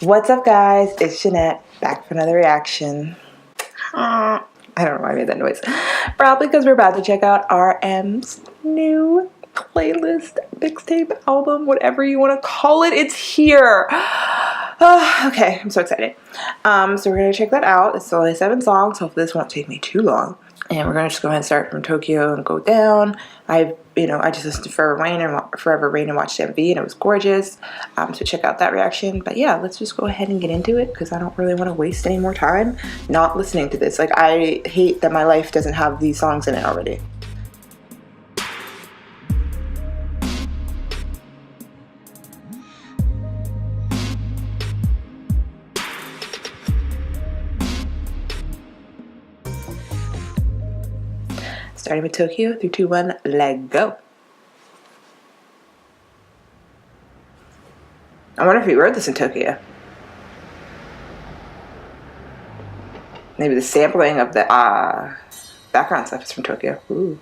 What's up, guys? It's Jeanette, back for another reaction. I don't know why I made that noise. Probably because we're about to check out RM's new playlist, mixtape, album, whatever you want to call it. It's here. Okay, I'm so excited. So we're going to check that out. It's only 7 songs. Hopefully this won't take me too long. And we're going to just go ahead and start from Tokyo and go down. I just listened to Forever Rain and watched MV, and it was gorgeous. So check out that reaction. But yeah, let's just go ahead and get into it because I don't really want to waste any more time not listening to this. Like, I hate that my life doesn't have these songs in it already. Starting with Tokyo, 3, 2, 1, let go. I wonder if he wrote this in Tokyo. Maybe the sampling of the background stuff is from Tokyo. Ooh.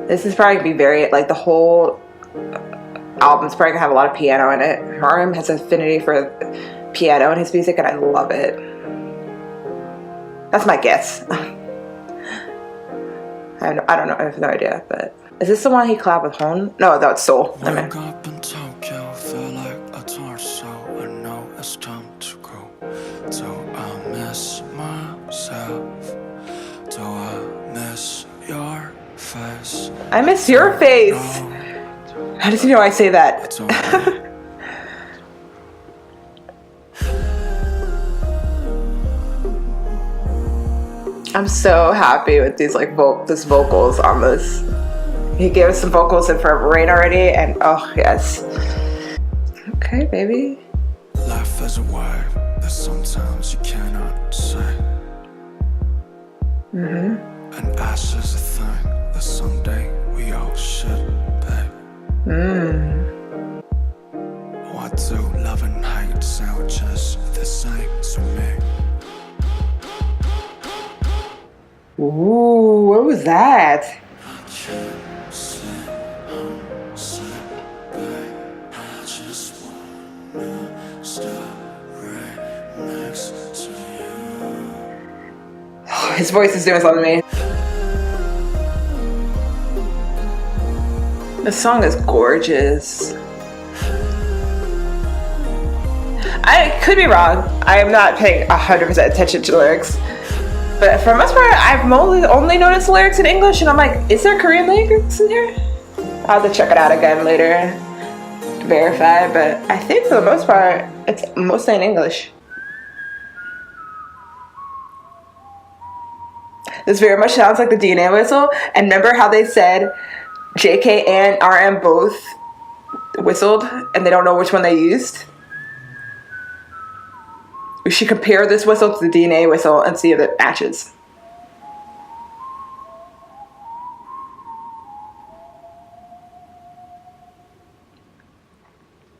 This is probably gonna be very, like, the whole album's probably gonna have a lot of piano in it. RM has an affinity for piano in his music, and I love it. That's my guess. I don't know. I have no idea. But is this the one he collabed with Hone? No, that's Soul. I mean. Woke up in Tokyo, feel like a torso. I know it's time to go. Do I miss myself? Do I miss your face? I miss your face. How does he know I say that? I'm so happy with these, like, this vocals on this. He gave us some vocals in Forever Rain already, and oh yes. Okay, baby. Life is a wave that sometimes you cannot say. And ash is a thing that someday we all should pay. Why do love and hate sound just the same to me? Ooh, what was that? Oh, his voice is doing something to me. The song is gorgeous. I could be wrong. I am not paying 100% attention to the lyrics. But for the most part, I've only noticed lyrics in English, and I'm like, is there Korean lyrics in here? I'll have to check it out again later to verify, but I think for the most part, it's mostly in English. This very much sounds like the DNA whistle, and remember how they said JK and RM both whistled, and they don't know which one they used? We should compare this whistle to the DNA whistle and see if it matches.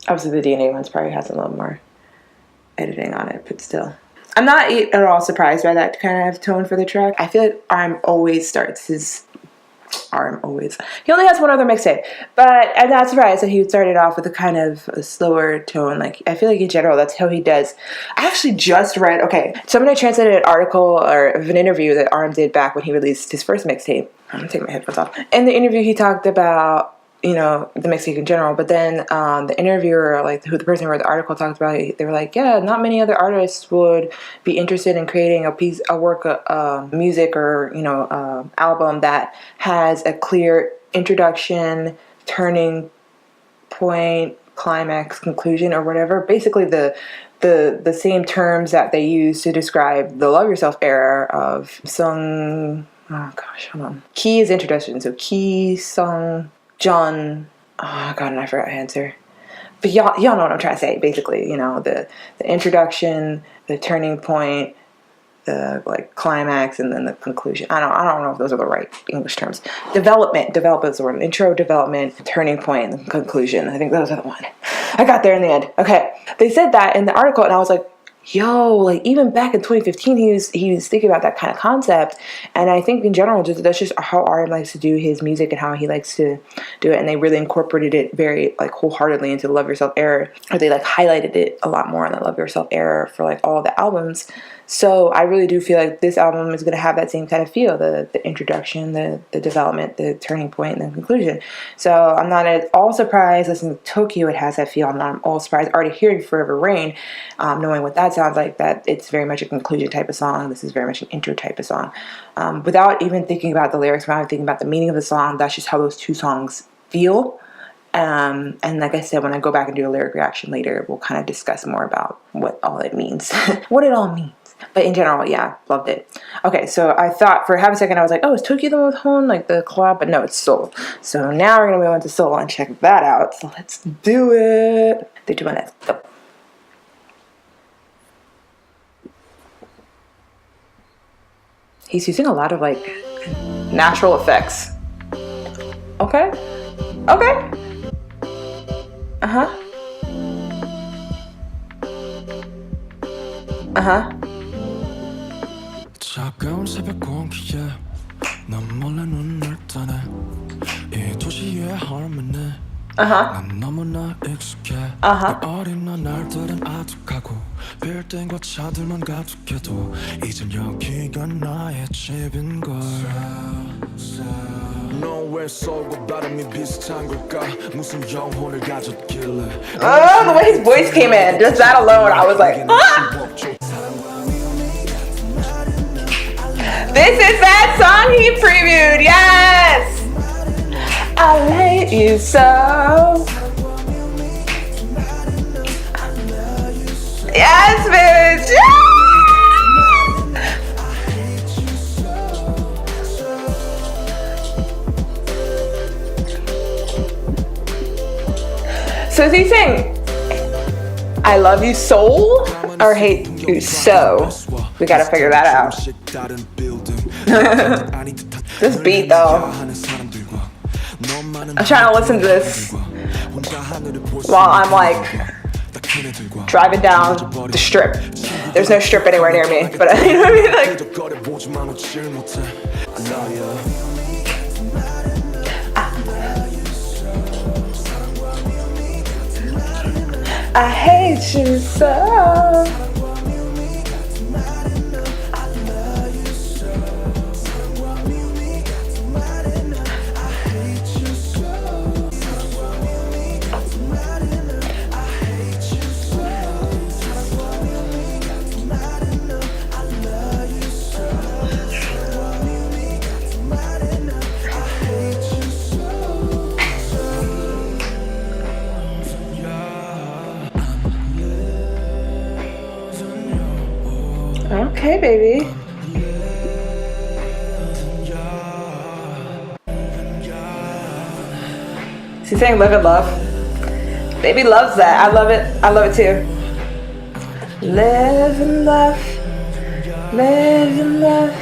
Obviously the DNA one's probably has a little more editing on it, but still. I'm not at all surprised by that kind of tone for the track. I feel like RM always starts his... He only has one other mixtape, but I'm not surprised that he started off with a kind of a slower tone. Like, I feel like in general, that's how he does. I actually just read, somebody translated an article or an interview that RM did back when he released his first mixtape. I'm gonna take my headphones off. In the interview, he talked about, the mixtape in general, but then the interviewer, like the person who wrote the article, talked about it. They were like, yeah, not many other artists would be interested in creating a work of music or album that has a clear introduction, turning point, climax, conclusion, or whatever. Basically the same terms that they use to describe the Love Yourself era of Sung. Oh gosh, hold on. Key is introduction, so Key, Sung, John, oh god, and I forgot my answer. But y'all know what I'm trying to say. Basically, the introduction, the turning point, the climax, and then the conclusion. I don't know if those are the right English terms. Development is the word. Intro, development, turning point, and conclusion. I think those are the one. I got there in the end. Okay, they said that in the article, and I was like, yo, like even back in 2015, he was thinking about that kind of concept. And I think in general, that's just how RM likes to do his music and how he likes to do it. And they really incorporated it very like wholeheartedly into the Love Yourself era, or they like highlighted it a lot more on the Love Yourself era for like all the albums. So I really do feel like this album is going to have that same kind of feel, the introduction, the development, the turning point, and the conclusion. So I'm not at all surprised listening to Tokyo, it has that feel. I'm not at all surprised already hearing Forever Rain, knowing what that sounds like, that it's very much a conclusion type of song. This is very much an intro type of song. Without even thinking about the lyrics, without thinking about the meaning of the song, that's just how those two songs feel. And like I said, when I go back and do a lyric reaction later, we'll kind of discuss more about what all it means, what it all means. But in general, yeah, loved it. Okay, so I thought for half a second, I was like, oh, is Tokyo the one with Hone, like the collab? But no, it's Seoul. So now we're going to move on to Seoul and check that out. So let's do it. 3, 2, 1, let's go. He's using a lot of like natural effects. Okay. Okay. Uh-huh. Uh-huh. 차가운 새벽 공기에 난 몰래 눈을 뜨네 이 도시의 harmony 난 너무나 익숙해 내 어린 날들은 아득하고 빌딩과 차들만 가득해도 이젠 여기가 나의 집인걸 너왜 서고 발음이 비슷한 걸까 무슨 영혼을 가졌길래 Oh, the way his voice came in, just that alone, I was like, ah! This is that song he previewed, yes! I hate you so. Yes, bitch! So is he saying, I love you soul, or hate you so? We gotta figure that out. This beat though. I'm trying to listen to this while I'm like driving down the strip. There's no strip anywhere near me, but you know what I mean? Like, I hate you so. Okay, baby. She's saying live and love. Baby loves that. I love it. I love it too. Live and love. Live and love.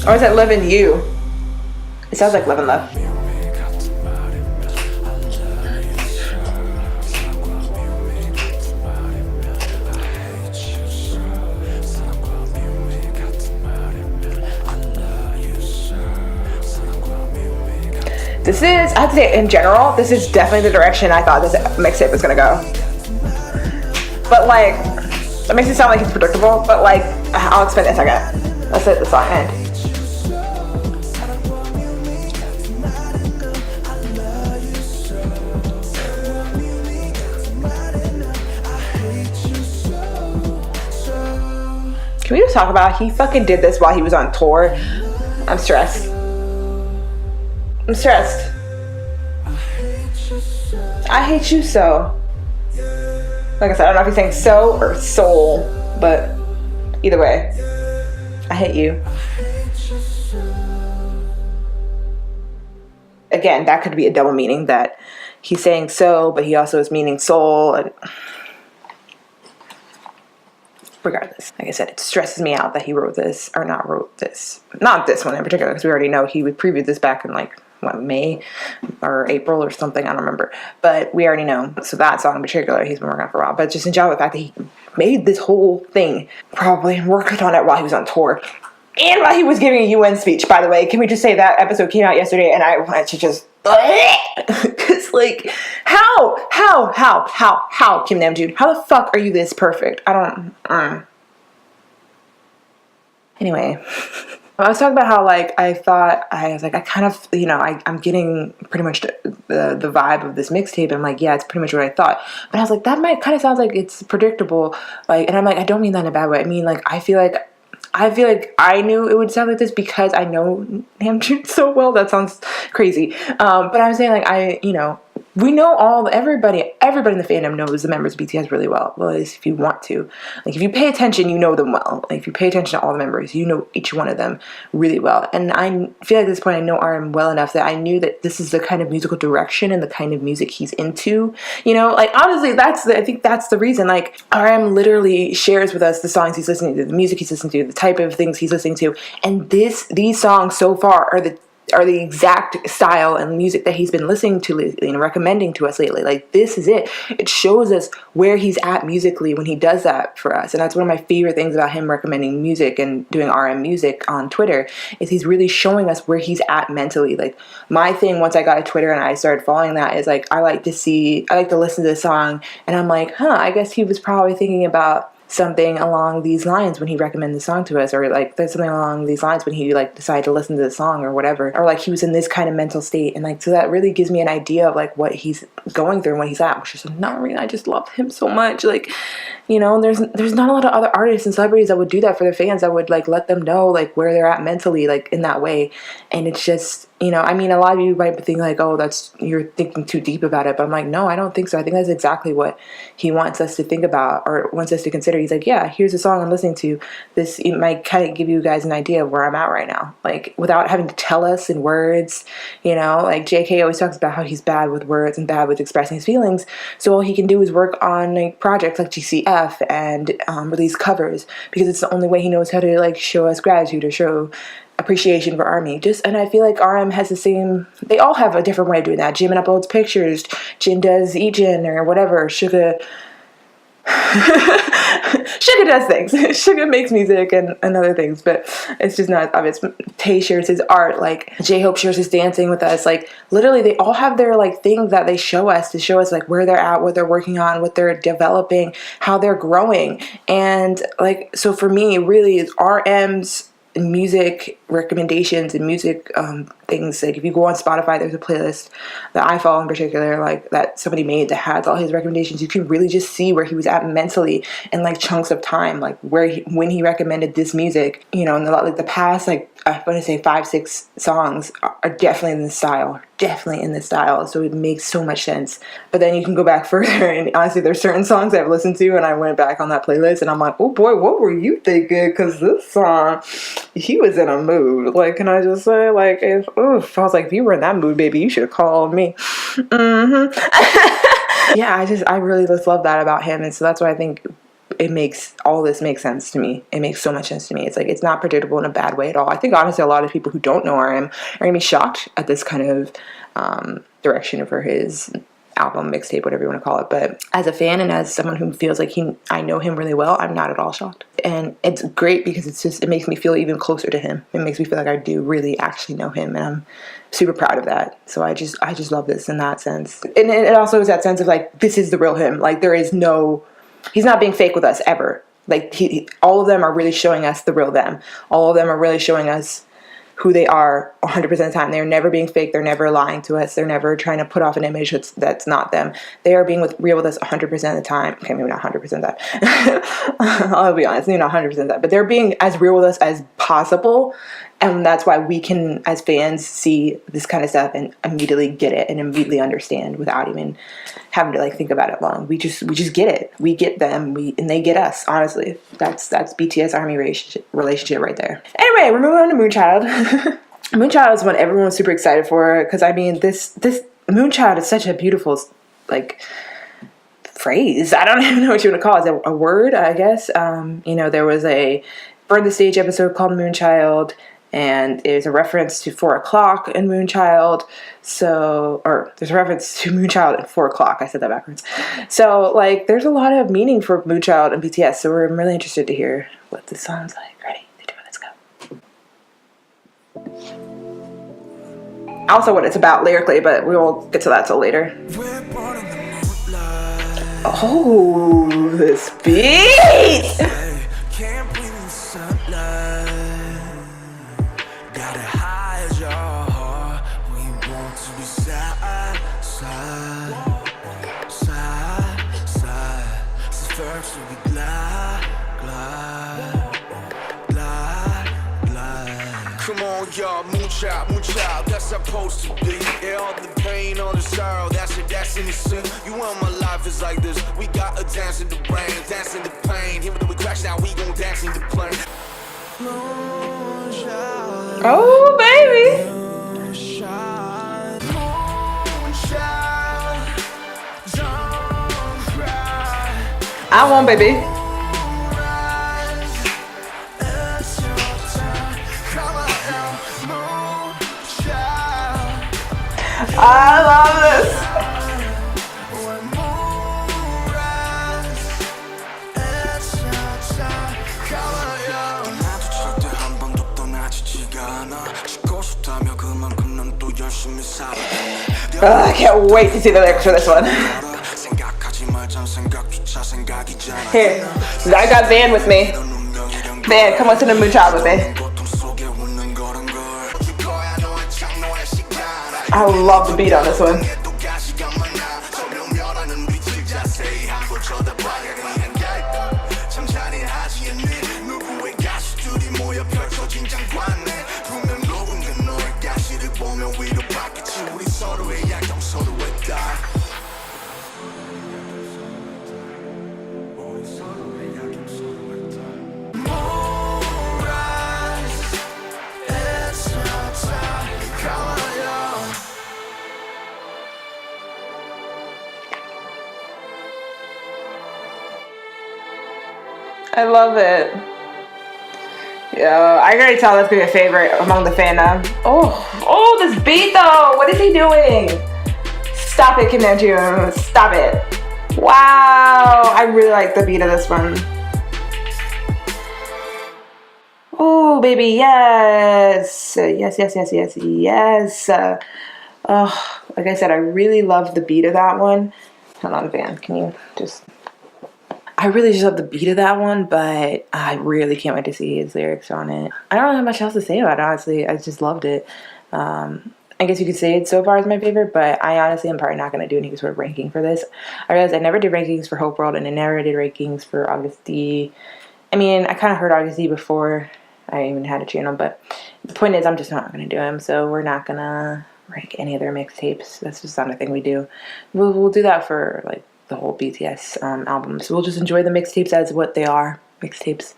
Or is it live and you? It sounds like live and love. This is, I have to say, in general, this is definitely the direction I thought this mixtape was gonna go. But like, that makes it sound like it's predictable, but like, I'll explain in a second. Let's let the song end. Can we just talk about, he fucking did this while he was on tour? I'm stressed. I'm stressed. I hate you so. Like I said, I don't know if he's saying so or soul, but either way, I hate you. Again, that could be a double meaning, that he's saying so, but he also is meaning soul. And regardless, like I said, it stresses me out that he wrote this, or not wrote this. Not this one in particular, because we already know he would preview this back in like May or April or something, I don't remember, but we already know. So that song in particular, he's been working on for a while. But just in general, the fact that he made this whole thing, probably worked on it while he was on tour. And while he was giving a UN speech, by the way, can we just say that episode came out yesterday and I wanted to just, because like, how, Kim Namjoon, how the fuck are you this perfect? I don't, Anyway, I was talking about how like, I kind of, I'm getting pretty much the vibe of this mixtape, and I'm like, yeah, it's pretty much what I thought. But I was like, that might kind of sounds like it's predictable, like, and I'm like, I don't mean that in a bad way. I mean, like, I feel like I knew it would sound like this because I know Namjoon so well. That sounds crazy. But I'm saying, like, we know everybody in the fandom knows the members of BTS really well. Well, at least if you want to. Like, if you pay attention, you know them well. Like, if you pay attention to all the members, you know each one of them really well. And I feel like at this point, I know RM well enough that I knew that this is the kind of musical direction and the kind of music he's into. Like, honestly, I think that's the reason. Like, RM literally shares with us the songs he's listening to, the music he's listening to, the type of things he's listening to. And these songs so far are the exact style and music that he's been listening to lately and recommending to us lately. Like, this is it. It shows us where he's at musically when he does that for us. And that's one of my favorite things about him recommending music and doing RM music on Twitter, is he's really showing us where he's at mentally. Like, my thing once I got to Twitter and I started following that is like, I like to listen to the song and I'm like, I guess he was probably thinking about something along these lines when he recommended the song to us, or like there's something along these lines when he like decided to listen to the song or whatever, or like he was in this kind of mental state. And like, so that really gives me an idea of like what he's going through and what he's at, which is another reason I just love him so much. Like, there's not a lot of other artists and celebrities that would do that for their fans, that would like let them know like where they're at mentally, like in that way. And it's just, I mean, a lot of you might think like, oh, you're thinking too deep about it. But I'm like, no, I don't think so. I think that's exactly what he wants us to think about, or wants us to consider. He's like, yeah, here's a song I'm listening to. It might kind of give you guys an idea of where I'm at right now. Like, without having to tell us in words, like JK always talks about how he's bad with words and bad with expressing his feelings. So all he can do is work on like projects like GCF and release covers, because it's the only way he knows how to like show us gratitude or show appreciation for ARMY. And I feel like RM has the same, they all have a different way of doing that. Jimin uploads pictures, Jin does Ejin or whatever, Suga does things. Suga makes music and other things, but it's just not obvious. Tay shares his art, like J-Hope shares his dancing with us. Like, literally they all have their like things that they show us, to show us like where they're at, what they're working on, what they're developing, how they're growing. And like, so for me, really, is RM's music recommendations and music things. Like, if you go on Spotify, there's a playlist that I follow in particular, like that somebody made, that has all his recommendations. You can really just see where he was at mentally in like chunks of time, like when he recommended this music, in the past, like I want to say 5-6 songs are definitely in this style. So it makes so much sense. But then you can go back further, and honestly, there's certain songs I've listened to and I went back on that playlist and I'm like, oh boy, what were you thinking? Because this song, he was in a mood. Like, can I just say, like, if I was like, if you were in that mood, baby, you should have called me. Yeah, I really just love that about him. And so that's why I think all this makes sense to me. It makes so much sense to me. It's like, it's not predictable in a bad way at all. I think honestly, a lot of people who don't know RM are gonna be shocked at this kind of direction for his album, mixtape, whatever you want to call it. But as a fan and as someone who feels like I know him really well, I'm not at all shocked. And it's great because it makes me feel even closer to him. It makes me feel like I do really actually know him, and I'm super proud of that. So I just love this in that sense. And it also is that sense of like, this is the real him. Like, he's not being fake with us ever. Like, all of them are really showing us the real them. All of them are really showing us who they are 100% of the time. They're never being fake. They're never lying to us. They're never trying to put off an image that's not them. They are being real with us 100% of the time. Okay, maybe not 100% of that. I'll be honest, maybe not 100% of that. But they're being as real with us as possible. And that's why we can, as fans, see this kind of stuff and immediately get it and immediately understand without even having to like think about it long. We just get it. We get them. And they get us. Honestly, that's BTS ARMY relationship right there. Anyway, we're moving on to Moonchild. Moonchild is one everyone was super excited for, because I mean, this Moonchild is such a beautiful like phrase. I don't even know what you want to call it. A word, I guess. There was a Burn the Stage episode called Moonchild. And there's a reference to 4 o'clock in Moonchild. So, or there's a reference to Moonchild and 4 o'clock. I said that backwards. So, like, there's a lot of meaning for Moonchild and BTS. So I'm really interested to hear what this sounds like. Ready? 3, 2, 1, let's go. Also what it's about lyrically, but we will get to that till later. Oh, this beat! Come on, y'all, Moonchild, that's supposed to be. Yeah, all the pain, all the sorrow, that's innocent. You want my life is like this. We got a dance in the brain, dance in the pain. Here when we crash now, we gon' dance in the plane. Oh, baby! I won't, baby. I love this. I can't wait to see the lyrics for this one. Here, I got Van with me. Van, come listen to Moonchild with me. I love the beat on this one. I love it. Yeah, I can already tell that's gonna be a favorite among the fandom. Oh, this beat though. What is he doing? Stop it, Kim Namjoon. Stop it. Wow, I really like the beat of this one. Oh, baby, yes. Yes. Like I said, I really love the beat of that one. Hold on, Van, can you just... I really just love the beat of that one, but I really can't wait to see his lyrics on it. I don't have much else to say about it, honestly. I just loved it. I guess you could say it so far is my favorite, but I honestly am probably not going to do any sort of ranking for this. I realized I never did rankings for Hope World, and I never did rankings for August D. I mean, I kind of heard August D before I even had a channel, but the point is I'm just not going to do them, so we're not going to rank any of their mixtapes. That's just not a thing we do. We'll do that for, like, the whole BTS album. So we'll just enjoy the mixtapes as what they are, mixtapes,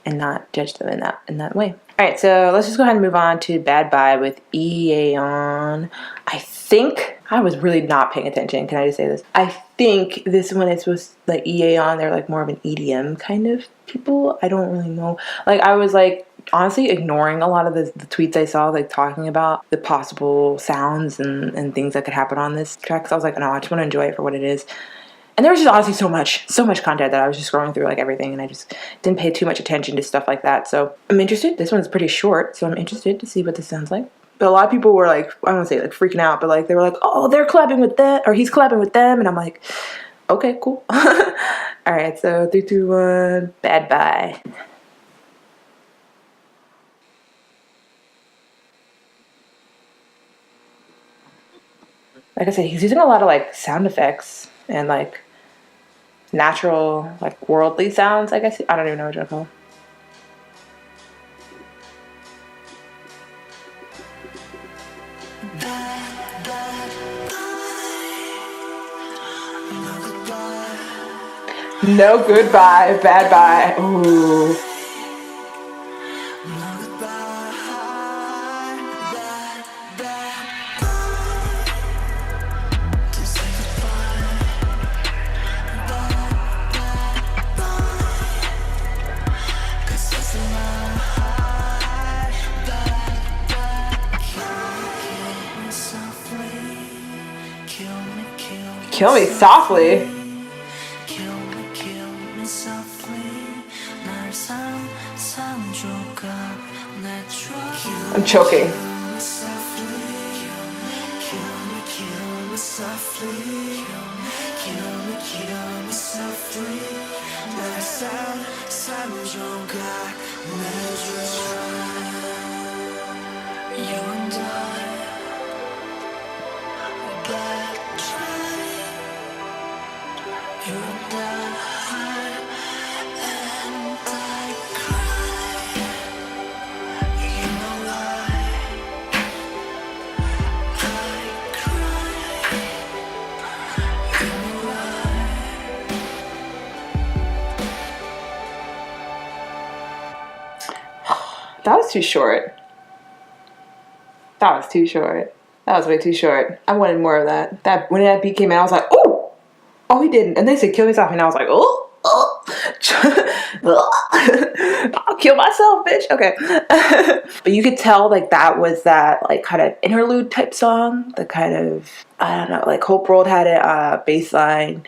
and not judge them in that way. Alright, so let's just go ahead and move on to Bad Bye with Eon. I think I was really not paying attention. Can I just say this? I think this one is supposed to, like, Eon, they're like more of an EDM kind of people. I don't really know. Like, I was like honestly ignoring a lot of the tweets I saw, like talking about the possible sounds and things that could happen on this track. So I was like, no, I just want to enjoy it for what it is. And there was just honestly so much content that I was just scrolling through like everything, and I just didn't pay too much attention to stuff like that. So I'm interested. This one's pretty short, so I'm interested to see what this sounds like. But a lot of people were like, I don't want to say like freaking out, but like they were like, oh, they're collabing with that, or he's collabing with them, and I'm like, okay, cool. All right, so 3, 2, 1, Bad Bye. Like I said, he's using a lot of like sound effects and like natural, like worldly sounds, I guess. I don't even know what to call. No goodbye, bad bye. Ooh. Kill me softly. Kill me softly. 날 상상 조각 내줘. I'm choking. Kill me softly. Kill me softly. 날 상상 조각 내줘. You and I, bad try. You and I cry. You know I cry. You know That was too short. That was too short. That was way too short. I wanted more of that. That when that beat came out, I was like, oh, oh, he didn't. And they said kill me softly, and I was like, oh, I'll kill myself, bitch. Okay. But you could tell like that was that like kind of interlude type song. The kind of, I don't know, like Hope World had a bass line.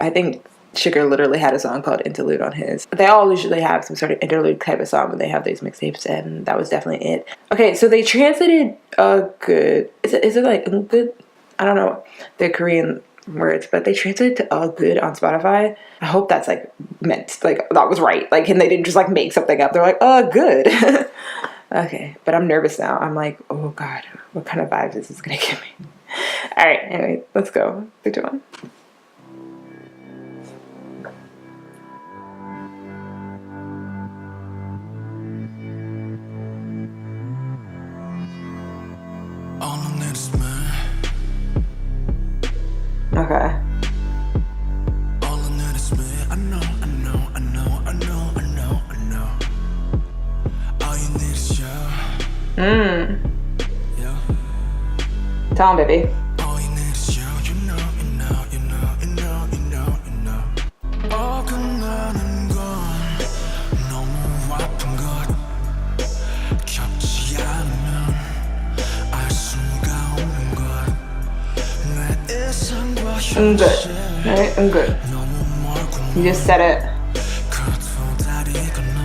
I think Sugar literally had a song called Interlude on his. They all usually have some sort of interlude type of song when they have these mixtapes, and that was definitely it. Okay, so they translated good. Is it like good? I don't know the Korean words, but they translated to good on Spotify. I hope that's like meant like that was right. Like, and they didn't just like make something up. They're like good. Okay, but I'm nervous now. I'm like, oh god, what kind of vibes is this gonna give me? All right, anyway, let's go. 3, 2, 1. all I need is me. Okay. All I need is me. I know. All you need is you. Yeah. Tell him, baby. All you need is you. You know. 어긋나는 건 너무 아픈 것. 겹치 않으면 알 수가 없는 것. 내 일상과 I'm good. Alright, I'm good. 너무 멀고 You just said it. 그 두 다리 건너.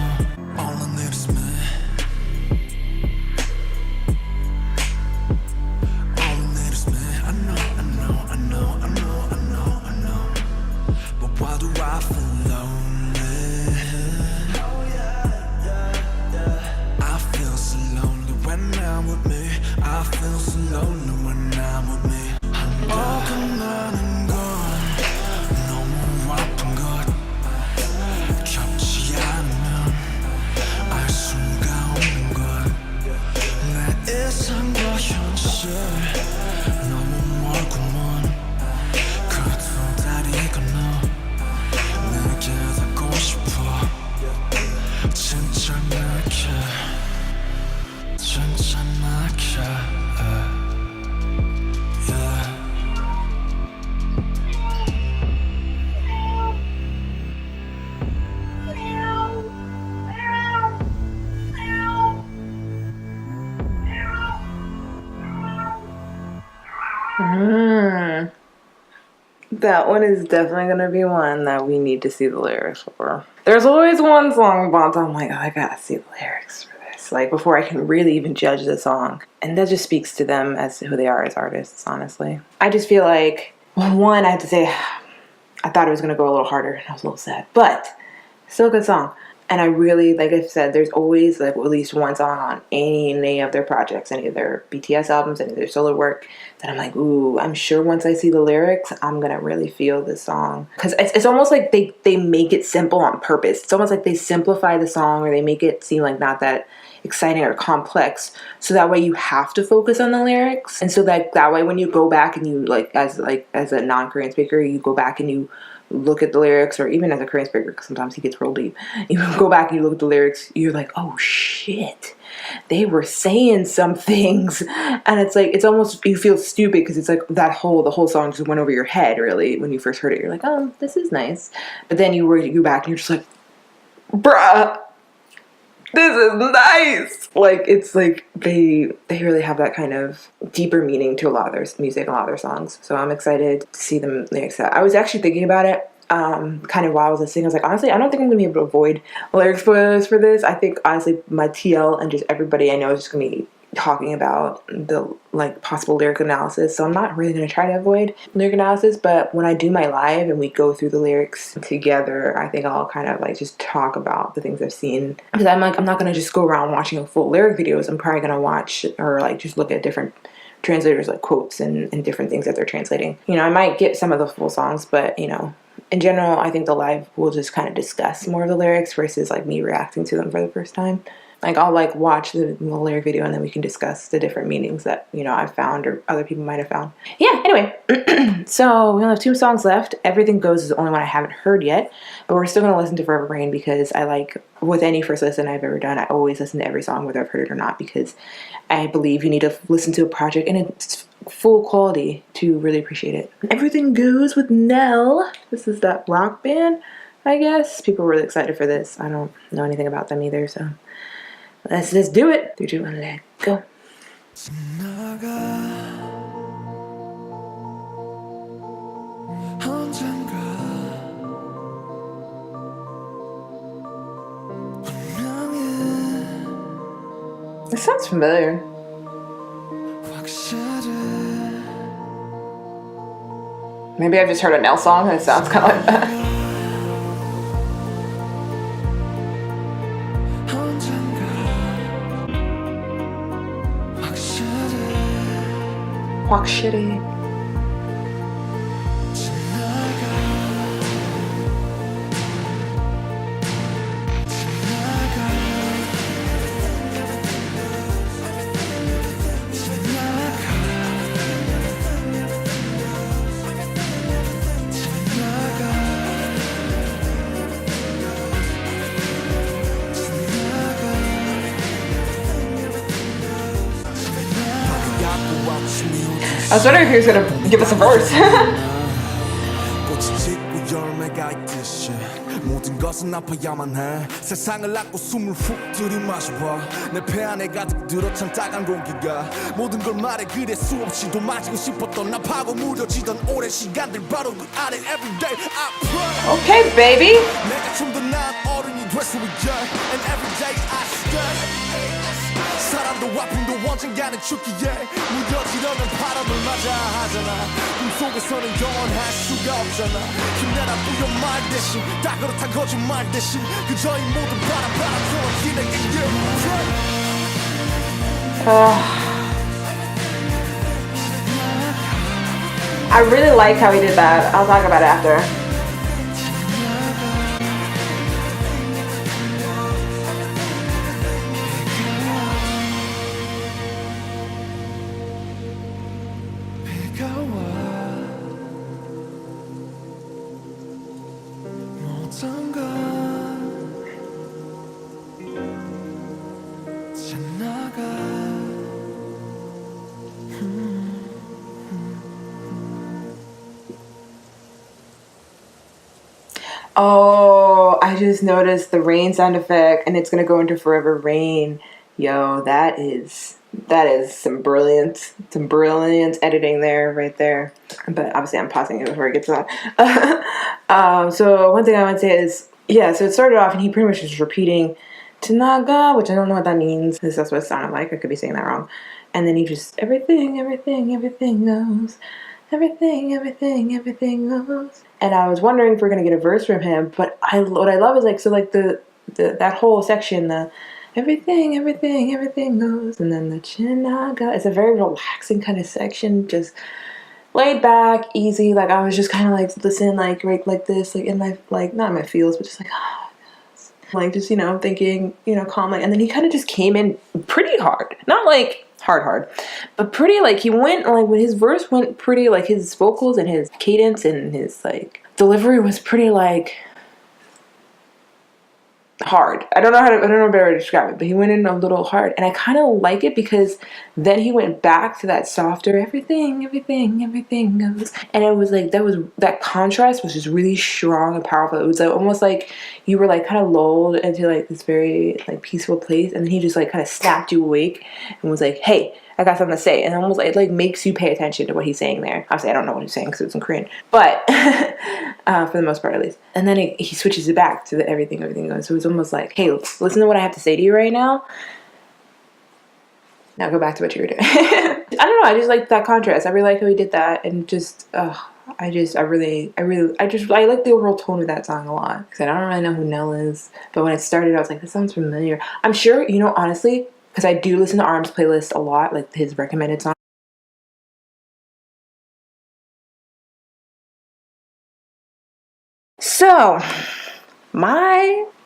All I need is me. All I need is me. I know. But why do I feel lonely? I feel so lonely when I'm with me. I feel so lonely when I'm with me. 어긋나는 건 너무 아픈 것. 겹치 않으면 알 수가 없는 것. 내 일상과 현실 너무 멀고 먼 그 두 다리 건너. 내게 닿고 싶어. 진짜 나게. Yeah. That one is definitely gonna be one that we need to see the lyrics for. There's always one song about I'm like, oh, I gotta see the lyrics for this, like before I can really even judge the song. And that just speaks to them as who they are as artists, honestly. I just feel like, well, one, I have to say, I thought it was gonna go a little harder, and I was a little sad, but still a good song. And I really, like I said, there's always like at least one song on any of their projects, any of their BTS albums, any of their solo work that I'm like, ooh, I'm sure once I see the lyrics, I'm gonna really feel this song. Because it's almost like they make it simple on purpose. It's almost like they simplify the song, or they make it seem like not that exciting or complex, so that way you have to focus on the lyrics. And so that way when you go back and you as a non-Korean speaker, you go back and you look at the lyrics, or even as a Korean speaker, because sometimes he gets real deep, you go back and you look at the lyrics, you're like, oh shit, they were saying some things. And it's like, it's almost, you feel stupid because it's like the whole song just went over your head, really. When you first heard it, you're like, oh, this is nice. But then you go back and you're just like, bruh, this is nice. Like, it's like they really have that kind of deeper meaning to a lot of their music, a lot of their songs. So I'm excited to see them lyrics that. I was actually thinking about it kind of while I was listening. I was like, honestly, I don't think I'm gonna be able to avoid lyric spoilers for this. I think honestly my TL and just everybody I know is just gonna be talking about the like possible lyric analysis, so I'm not really going to try to avoid lyric analysis. But when I do my live and we go through the lyrics together, I think I'll kind of like just talk about the things I've seen, because I'm like, I'm not going to just go around watching full lyric videos. I'm probably going to watch or like just look at different translators, like quotes and different things that they're translating. You know, I might get some of the full songs, but you know, in general, I think the live will just kind of discuss more of the lyrics versus like me reacting to them for the first time. Like, I'll like watch the lyric video and then we can discuss the different meanings that, you know, I've found or other people might have found. Yeah, anyway. So we only have 2 songs left. Everything Goes is the only one I haven't heard yet, but we're still going to listen to Forever Rain because I like, with any first listen I've ever done, I always listen to every song whether I've heard it or not, because I believe you need to listen to a project in its full quality to really appreciate it. Everything Goes with Nell. This is that rock band, I guess. People were really excited for this. I don't know anything about them either, so let's just do it. 3, 2, 1, let go. This sounds familiar. Maybe I've just heard a Nell song and it sounds kind of like that. 확실히. I was wondering if he was gonna give us a verse. 모든 것은 아파야만 해 세상을 낳고 숨을 훅 들이마셔봐 내 폐 안에 가득 들어찬 따간 공기가 모든 걸 말해 그래 수없이도 마시고 싶었던 나파고 무뎌지던 오랜 시간들 바로 그 안에 everyday I pray Okay baby 내가 좀 더 나은 어른이 될 수 있게 and everyday I stay 사람도 아픔도 언젠가는 죽기에 무뎌지려는 바람을 맞아 하잖아 꿈속에서는 영원할 수가 없잖아 힘내라 뿌연 말 대신 다 그렇단 거짓말 대신 그저 이 모든 바람처럼 기대게 I really like how he did that. I'll talk about it after. Oh, I just noticed the rain sound effect and it's gonna go into Forever Rain. Yo, that is some brilliant editing there, right there. But obviously I'm pausing it before it gets on. So one thing I want to say is, yeah, so it started off and he pretty much was repeating Tanaga, which I don't know what that means, because that's what it sounded like. I could be saying that wrong. And then he just, everything goes. Everything goes. And I was wondering if we're gonna get a verse from him, but what I love is like, so like the that whole section, the everything goes, and then the Chinaga. It's a very relaxing kind of section, just laid back, easy. Like I was just kind of like listening, like right like this, like in my like not in my feels, but just like like just thinking calmly. And then he kind of just came in pretty hard, not like hard, but pretty like he went like when his verse went pretty like his vocals and his cadence and his like delivery was pretty like hard. I don't know better to describe it, but he went in a little hard, and I kind of like it because then he went back to that softer everything goes, and it was like that contrast was just really strong and powerful. It was like almost like you were like kind of lulled into like this very like peaceful place, and then he just like kind of snapped you awake and was like, hey, I got something to say, and almost like, it like makes you pay attention to what he's saying there. Obviously, I don't know what he's saying because it's in Korean, but for the most part, at least. And then he switches it back to the everything goes. So it's almost like, hey, listen to what I have to say to you right now. Now go back to what you were doing. I don't know. I just like that contrast. I really like how he did that, and just I like the overall tone of that song a lot. Because I don't really know who Nell is, but when it started, I was like, this sounds familiar. I'm sure, you know, honestly, because I do listen to Arm's playlist a lot, like his recommended songs. So,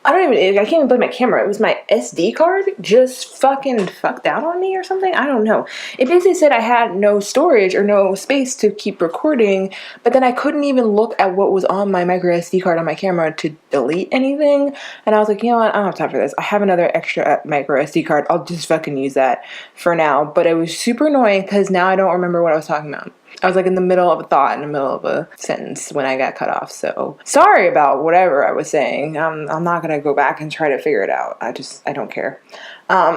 I can't even blame my camera. It was my SD card just fucking fucked out on me or something. I don't know. It basically said I had no storage or no space to keep recording, but then I couldn't even look at what was on my micro SD card on my camera to delete anything. And I was like, you know what? I don't have time for this. I have another extra micro SD card. I'll just fucking use that for now. But it was super annoying because now I don't remember what I was talking about. I was like in the middle of a thought, in the middle of a sentence when I got cut off. So sorry about whatever I was saying. I'm not going to go back and try to figure it out. I don't care. All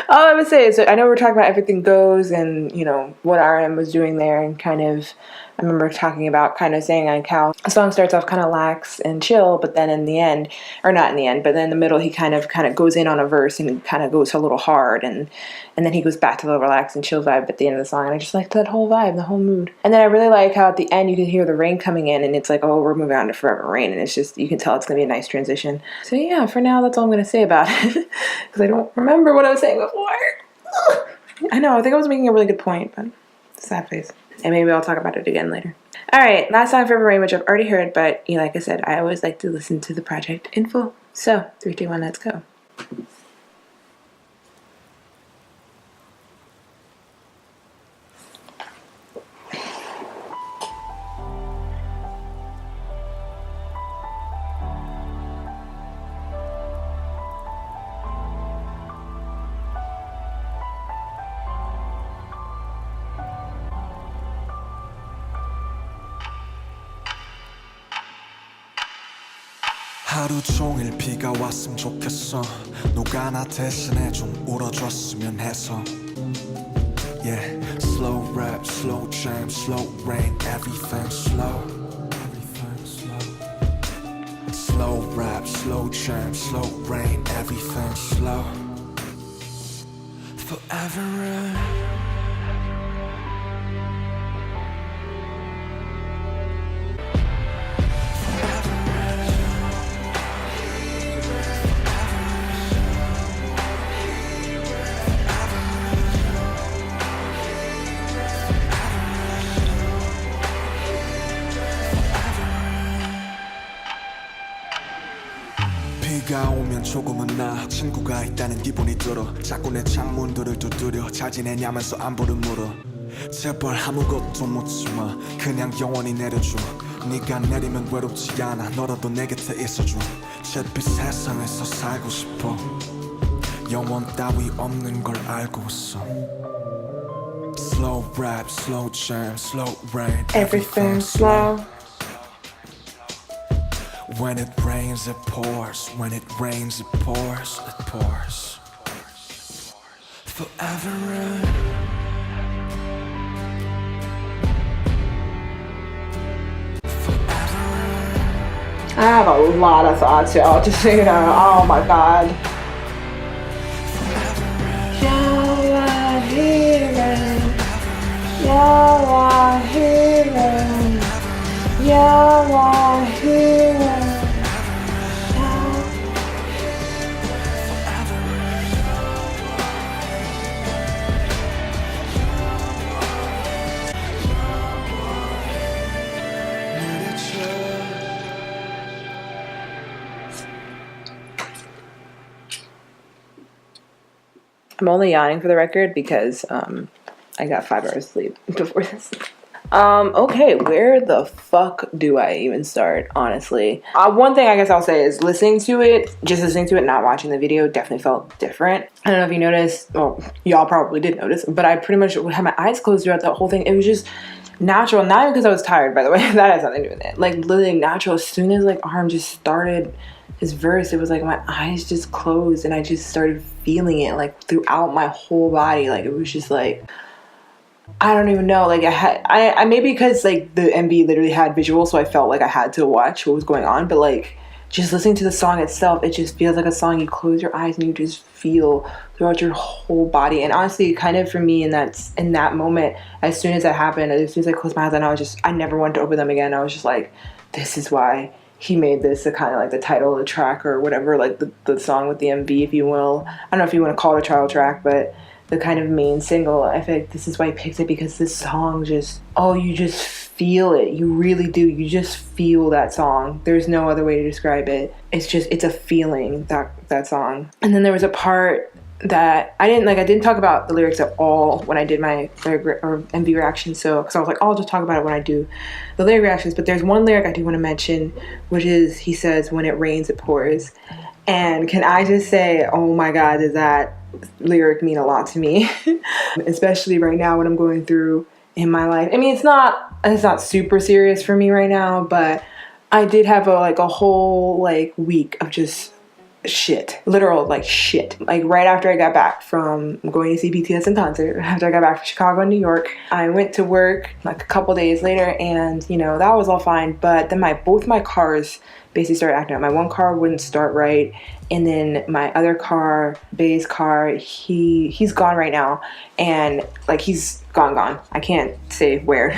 I would say is that I know we're talking about Everything Goes and, you know, what RM was doing there, and kind of, I remember talking about kind of saying like how a song starts off kind of lax and chill, but then in the end, or not in the end, but then in the middle, he kind of goes in on a verse and kind of goes a little hard, and then he goes back to the relaxed and chill vibe at the end of the song, and I just like that whole vibe, the whole mood. And then I really like how at the end you can hear the rain coming in, and it's like, oh, we're moving on to Forever Rain, and it's just, you can tell it's going to be a nice transition. So yeah, for now, that's all I'm going to say about it, because I don't remember what I was saying before. I know, I think I was making a really good point, but sad face. And maybe I'll talk about it again later. Alright, last song, Forever Rain, which I've already heard, but you know, like I said, I always like to listen to the project in full. So, 3, 2, 1, let's go. 하루 종일 비가 왔으면 좋겠어 누가 나 대신에 좀 울어줬으면 해서 Yeah, slow rap, slow jam, slow rain, everything slow Slow rap, slow jam, slow rain, everything slow Forever rain 비가 오면 조금은 나 친구가 있다는 기분이 들어 자꾸 내 창문들을 두드려 잘 지내냐면서 안부를 물어 제발 아무것도 묻지마 그냥 영원히 내려줘 네가 내리면 외롭지 않아 너라도 내 곁에 있어줘 잿빛 세상에서 살고 싶어 영원 따위 없는 걸 알고 있어 Slow rap, slow jam, slow rain Everything slow When it rains it pours When it rains it pours It pours Forever rain I have a lot of thoughts, y'all, just so you know. Oh my god. I'm only yawning for the record because I got 5 hours sleep before this. Okay, where the fuck do I even start, honestly? One thing I guess I'll say is listening to it, not watching the video, definitely felt different. I don't know if you noticed, well, y'all probably did notice, but I pretty much had my eyes closed throughout the whole thing. It was just natural, not even because I was tired, by the way. That has nothing to do with it. Like, literally natural. As soon as, like, Arm just started his verse, it was like my eyes just closed and I just started feeling it, like, throughout my whole body. Like, it was just like, I don't even know. Like I maybe because like the MV literally had visuals, so I felt like I had to watch what was going on. But like just listening to the song itself, it just feels like a song you close your eyes and you just feel throughout your whole body. And honestly, kind of for me in that moment, as soon as that happened, as soon as I closed my eyes, and I never wanted to open them again. I was just like, this is why he made this the kind of like the title of the track or whatever, like the song with the MV, if you will. I don't know if you want to call it a title track, but the kind of main single. I feel like this is why I picked it, because this song just, you just feel it. You really do. You just feel that song. There's no other way to describe it. It's a feeling, that song. And then there was a part that I didn't talk about the lyrics at all when I did my lyric or MV reaction. So, because I was like, I'll just talk about it when I do the lyric reactions. But there's one lyric I do want to mention, which is, he says, "When it rains, it pours." And can I just say, oh my God, does that lyric mean a lot to me, especially right now when I'm going through in my life. I mean, it's not super serious for me right now, but I did have a whole like week of just shit, literal like shit. Like right after I got back from going to see BTS in concert, after I got back from Chicago and New York, I went to work like a couple days later, and that was all fine. But then both my cars basically started acting up. My one car wouldn't start right, and then my other car, Bay's car, he's gone right now, and like he's gone. I can't say where,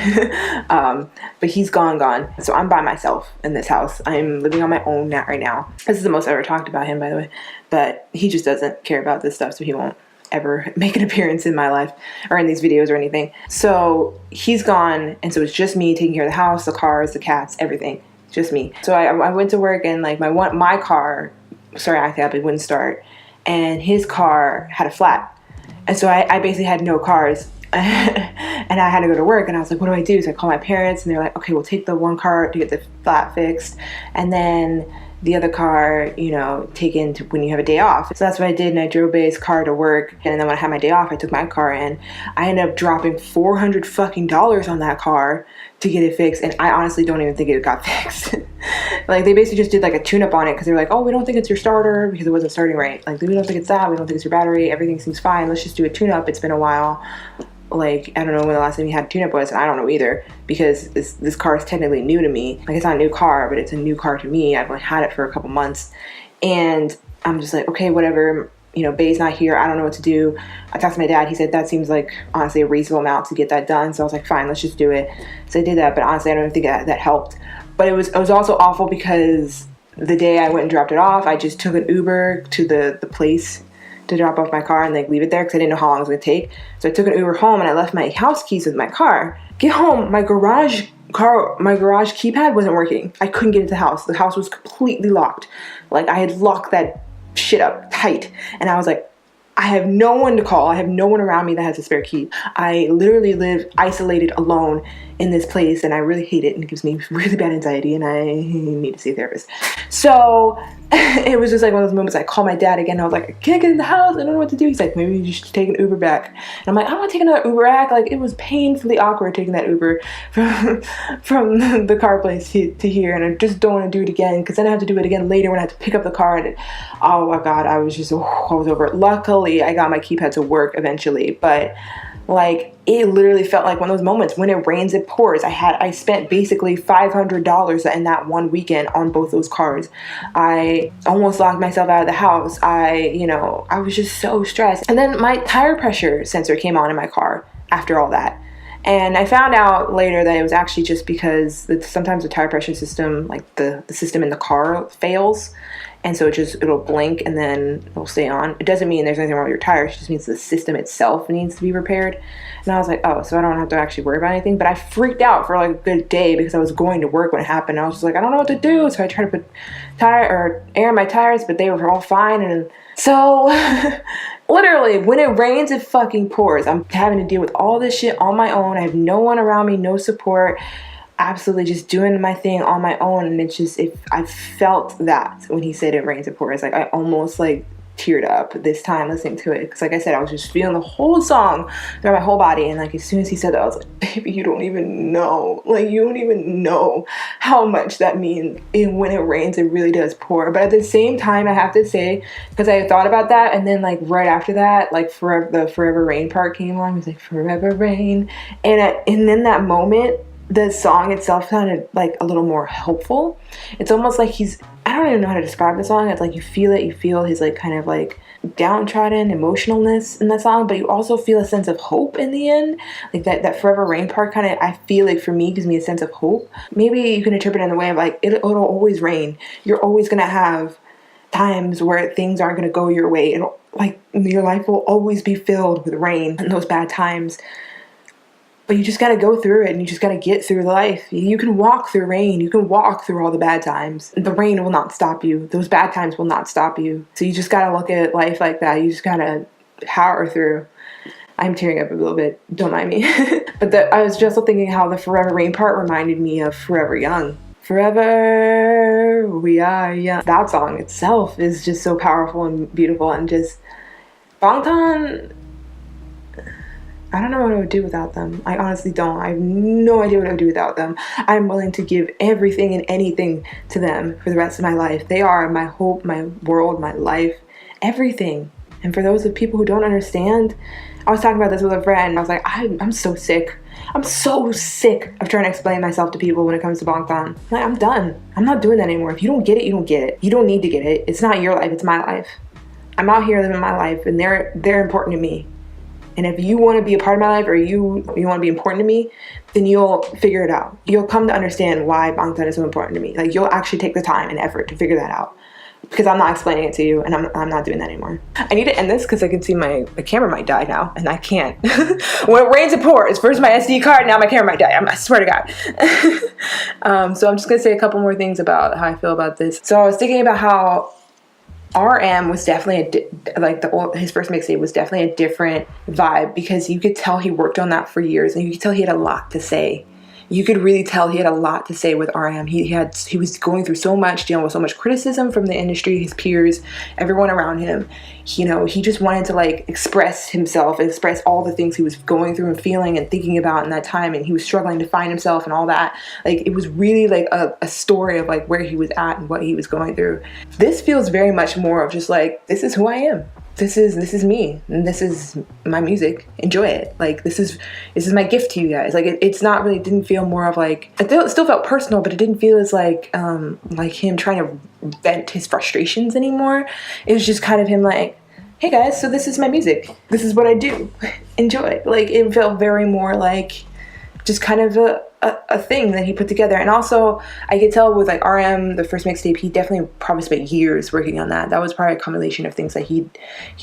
but he's gone. So I'm by myself in this house. I'm living on my own right now. This is the most I ever talked about him, by the way, but he just doesn't care about this stuff, so he won't ever make an appearance in my life or in these videos or anything. So he's gone, and so it's just me taking care of the house, the cars, the cats, everything. Just me. So I went to work, and like my car started acting up. It wouldn't start, and his car had a flat, and so I basically had no cars. And I had to go to work, and I was like, what do I do? So I called my parents, and they're like, okay, we'll take the one car to get the flat fixed, and then the other car, take in when you have a day off. So that's what I did, and I drove Bay's car to work, and then when I had my day off, I took my car in. I ended up dropping $400 fucking on that car to get it fixed, and I honestly don't even think it got fixed. Like, they basically just did like a tune-up on it, because they were like, oh, we don't think it's your starter, because it wasn't starting right. Like, we don't think it's that, we don't think it's your battery, everything seems fine, let's just do a tune-up, it's been a while. Like, I don't know when the last time you had a tune-up was, and I don't know either, because this car is technically new to me. Like, it's not a new car, but it's a new car to me. I've only had it for a couple months, and I'm just like, okay, whatever. Bay's not here. I don't know what to do. I talked to my dad. He said that seems like, honestly, a reasonable amount to get that done. So I was like, fine, let's just do it. So I did that, but honestly, I don't even think that helped. But it was also awful, because the day I went and dropped it off, I just took an Uber to the place to drop off my car and like leave it there, because I didn't know how long it was going to take. So I took an Uber home, and I left my house keys with my car. Get home, my garage keypad wasn't working. I couldn't get into the house. The house was completely locked. Like, I had locked that shit up tight, and I was like, I have no one to call. I have no one around me that has a spare key. I literally live isolated alone in this place, and I really hate it, and it gives me really bad anxiety, and I need to see a therapist. So it was just like one of those moments. I called my dad again. I was like, I can't get in the house. I don't know what to do. He's like, maybe you should take an Uber back. And I'm like, I don't want to take another Uber back. Like, it was painfully awkward taking that Uber from the car place to here, and I just don't want to do it again, because then I have to do it again later when I have to pick up the car. And oh my God, I was over it. Luckily, I got my keypad to work eventually, but like, it literally felt like one of those moments. When it rains, it pours. I spent basically $500 in that one weekend on both those cars. I almost locked myself out of the house. I was just so stressed. And then my tire pressure sensor came on in my car after all that. And I found out later that it was actually just because sometimes the tire pressure system, like the system in the car, fails. And so it'll blink and then it'll stay on. It doesn't mean there's anything wrong with your tires. It just means the system itself needs to be repaired. And I was like, oh, so I don't have to actually worry about anything. But I freaked out for like a good day, because I was going to work when it happened. I was just like, I don't know what to do. So I tried to put air in my tires, but they were all fine. And So literally, when it rains, it fucking pours. I'm having to deal with all this shit on my own. I have no one around me, no support. Absolutely just doing my thing on my own. And it's just, if I felt that when he said it rains, it pours, like I almost like teared up this time listening to it, because like I said, I was just feeling the whole song throughout my whole body. And like as soon as he said that, I was like, baby, you don't even know, like you don't even know how much that means. And when it rains, it really does pour. But at the same time, I have to say, because I thought about that, and then like right after that, like the Forever Rain part came on. It was like Forever Rain, and then that moment, the song itself sounded like a little more hopeful. It's almost like I don't even know how to describe the song. It's like you feel his like kind of like downtrodden emotionalness in the song, but you also feel a sense of hope in the end. Like that Forever Rain part kind of, I feel like for me, gives me a sense of hope. Maybe you can interpret it in the way of like, it'll always rain. You're always going to have times where things aren't going to go your way. Like your life will always be filled with rain and those bad times. But you just got to go through it, and you just got to get through life. You can walk through rain. You can walk through all the bad times. The rain will not stop you. Those bad times will not stop you. So you just got to look at life like that. You just got to power through. I'm tearing up a little bit. Don't mind me. But I was just thinking how the Forever Rain part reminded me of Forever Young. Forever we are young. That song itself is just so powerful and beautiful, and just Bangtan, I don't know what I would do without them. I honestly don't. I have no idea what I would do without them. I'm willing to give everything and anything to them for the rest of my life. They are my hope, my world, my life, everything. And for those of people who don't understand, I was talking about this with a friend. I was like, I'm so sick. I'm so sick of trying to explain myself to people when it comes to Bangtan. Like, I'm done. I'm not doing that anymore. If you don't get it, you don't get it. You don't need to get it. It's not your life. It's my life. I'm out here living my life, and they're important to me. And if you want to be a part of my life, or you want to be important to me, then you'll figure it out. You'll come to understand why Bangtan is so important to me. Like, you'll actually take the time and effort to figure that out. Because I'm not explaining it to you, and I'm not doing that anymore. I need to end this because I can see the camera might die now, and I can't. When it rains, it pours. First my SD card, now my camera might die. I swear to God. So I'm just going to say a couple more things about how I feel about this. So I was thinking about how RM was definitely his first mixtape was definitely a different vibe, because you could tell he worked on that for years, and you could tell he had a lot to say. You could really tell he had a lot to say with RM. He was going through so much, dealing with so much criticism from the industry, his peers, everyone around him. He just wanted to like express himself, express all the things he was going through and feeling and thinking about in that time, and he was struggling to find himself and all that. Like, it was really like a story of like where he was at and what he was going through. This feels very much more of just like, this is who I am. This is me, and this is my music. Enjoy it. Like, this is my gift to you guys. Like, it's not really, didn't feel more of like, it still felt personal, but it didn't feel as like him trying to vent his frustrations anymore. It was just kind of him like, hey guys, so this is my music. This is what I do. Enjoy. Like, it felt very more like just kind of a thing that he put together. And also, I could tell with like RM, the first mixtape, he definitely probably spent years working on that. That was probably a combination of things that he'd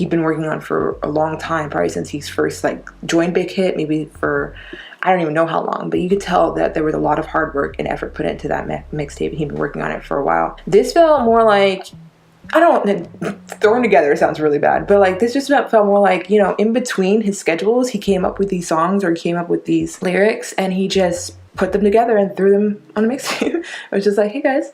been working on for a long time, probably since he's first like joined Big Hit, maybe for, I don't even know how long, but you could tell that there was a lot of hard work and effort put into that mixtape, and he'd been working on it for a while. This felt more like, throwing together sounds really bad, but like this just felt more like, in between his schedules, he came up with these songs, or he came up with these lyrics, and he just put them together and threw them on a mixtape. It was just like, hey guys,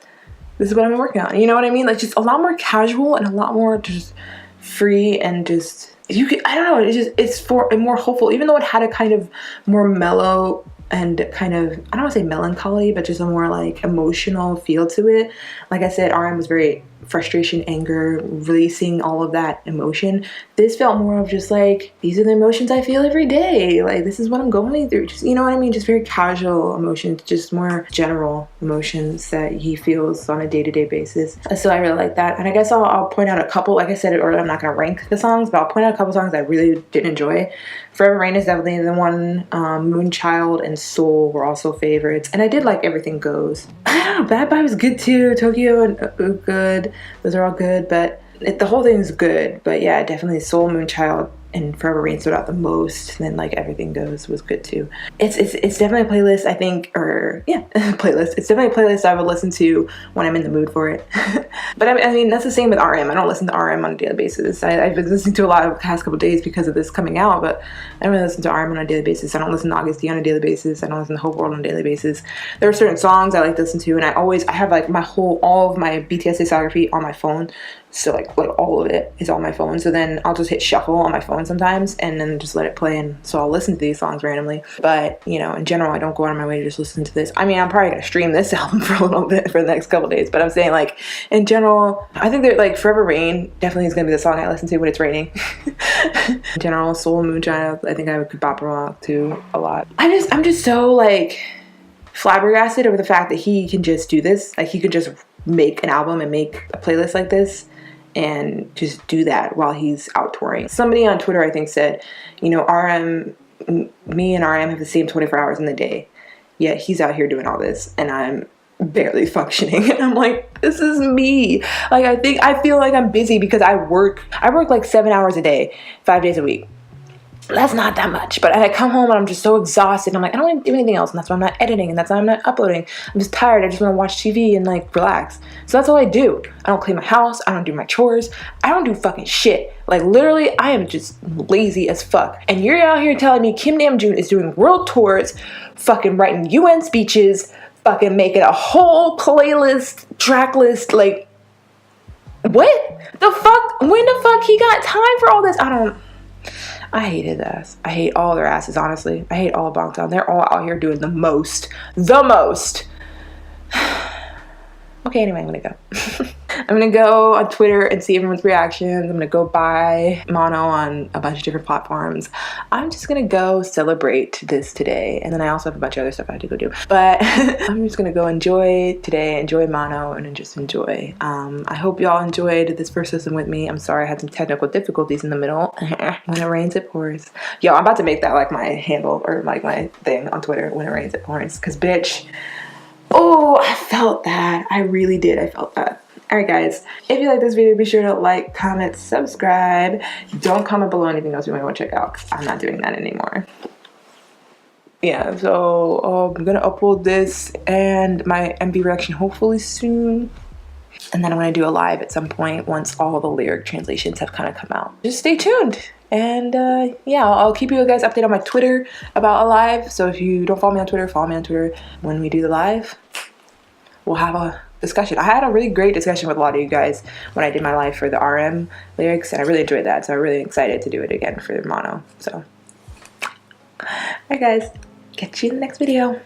this is what I'm working on. You know what I mean? Like, just a lot more casual and a lot more just free, and just, I don't know, it's for a more hopeful, even though it had a kind of more mellow and kind of, I don't want to say melancholy, but just a more like emotional feel to it. Like I said, RM was very frustration, anger, releasing all of that emotion. This felt more of just like, these are the emotions I feel every day. Like, this is what I'm going through. Just, you know what I mean? Just very casual emotions, just more general emotions that he feels on a day-to-day basis. So I really like that. And I guess I'll point out a couple, like I said earlier, I'm not going to rank the songs, but I'll point out a couple songs I really did enjoy. Forever Rain is definitely the one. Moonchild and Soul were also favorites. And I did like Everything Goes. I don't know, Bad Bye was good too. Tokyo and good. Those are all good, but the whole thing is good. But yeah, definitely Soul, Moonchild, and Forever Rain stood out the most. And then like Everything Goes was good too. It's definitely a playlist, I think, or yeah, playlist. It's definitely a playlist I would listen to when I'm in the mood for it. But I mean, that's the same with RM. I don't listen to RM on a daily basis. I've been listening to a lot of the past couple days because of this coming out, but I don't really listen to RM on a daily basis. I don't listen to August D on a daily basis. I don't listen to Hope World on a daily basis. There are certain songs I like to listen to, and I have like all of my BTS discography on my phone. So like all of it is on my phone. So then I'll just hit shuffle on my phone sometimes and then just let it play. And so I'll listen to these songs randomly. But, you know, in general, I don't go out of my way to just listen to this. I mean, I'm probably going to stream this album for a little bit for the next couple days. But I'm saying, like, in general, I think that like Forever Rain definitely is going to be the song I listen to when it's raining. In general, Soul Moonshine, I think I could bop rock to a lot. I'm just so like flabbergasted over the fact that he can just do this. Like, he could just make an album and make a playlist like this and just do that while he's out touring. Somebody on Twitter, I think, said, you know, me and RM have the same 24 hours in the day, yet he's out here doing all this and I'm barely functioning. And I'm like, this is me. Like, I feel like I'm busy because I work like 7 hours a day, 5 days a week. That's not that much, but I come home and I'm just so exhausted. I'm like, I don't want to do anything else, and that's why I'm not editing, and that's why I'm not uploading. I'm just tired. I just want to watch TV and like relax. So that's all I do. I don't clean my house. I don't do my chores. I don't do fucking shit. Like, literally, I am just lazy as fuck. And you're out here telling me Kim Namjoon is doing world tours, fucking writing UN speeches, fucking making a whole playlist, track list. Like, what the fuck? When the fuck he got time for all this? I hate his ass. I hate all their asses, honestly. I hate all of Bangtan. They're all out here doing the most. The most. Okay, anyway, I'm gonna go. I'm gonna go on Twitter and see everyone's reactions. I'm gonna go buy mono on a bunch of different platforms. I'm just gonna go celebrate this today. And then I also have a bunch of other stuff I have to go do. But I'm just gonna go enjoy today, enjoy mono, and then just enjoy. I hope y'all enjoyed this first listen with me. I'm sorry I had some technical difficulties in the middle. When it rains, it pours. Yo, I'm about to make that like my handle or like my thing on Twitter. When it rains, it pours. Cause bitch, oh, I felt that. I really did. I felt that. Alright guys, if you like this video, be sure to like, comment, subscribe. Don't comment below anything else you might want to check out, because I'm not doing that anymore. Yeah, so I'm gonna upload this and my MV reaction hopefully soon. And then I'm gonna do a live at some point once all the lyric translations have kind of come out. Just stay tuned. And yeah, I'll keep you guys updated on my Twitter about a live. So if you don't follow me on Twitter, follow me on Twitter. When we do the live, we'll have a discussion. I had a really great discussion with a lot of you guys when I did my live for the RM lyrics, and I really enjoyed that. So I'm really excited to do it again for mono. So, alright guys, catch you in the next video.